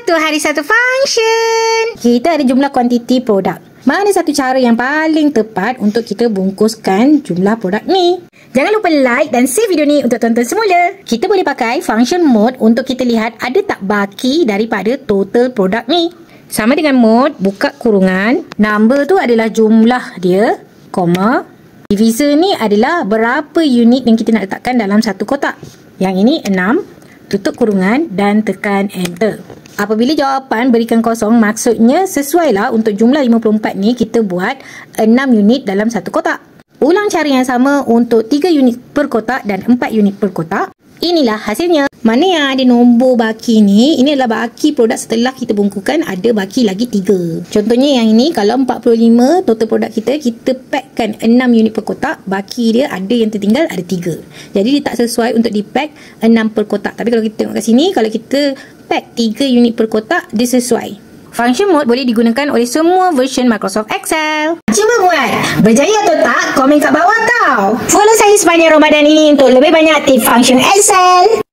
satu hari satu function. Kita ada jumlah kuantiti produk. Mana satu cara yang paling tepat untuk kita bungkuskan jumlah produk ni? Jangan lupa like dan save video ni untuk tonton semula. Kita boleh pakai function mode untuk kita lihat ada tak baki daripada total produk ni. Sama dengan mode, buka kurungan. Number tu adalah jumlah dia, koma. Divisor ni adalah berapa unit yang kita nak letakkan dalam satu kotak. Yang ini 6. Tutup kurungan dan tekan enter. Apabila jawapan berikan kosong, maksudnya sesuai lah untuk jumlah 54 ni kita buat 6 unit dalam satu kotak. Ulang cara yang sama untuk 3 unit per kotak dan 4 unit per kotak. Inilah hasilnya. Mana yang ada nombor baki ni, ini adalah baki produk setelah kita bungkukan, ada baki lagi 3. Contohnya yang ini, kalau 45 total produk kita packkan 6 unit per kotak, baki dia ada yang tertinggal, ada 3. Jadi dia tak sesuai untuk di-pack 6 per kotak. Tapi kalau kita tengok kat sini, kalau kita pack 3 unit per kotak, dia sesuai. Function mode boleh digunakan oleh semua version Microsoft Excel. Cuba buat. Berjaya atau tak? Komen kat bawah tau. Follow saya sepanjang Ramadan ini untuk lebih banyak tips function Excel.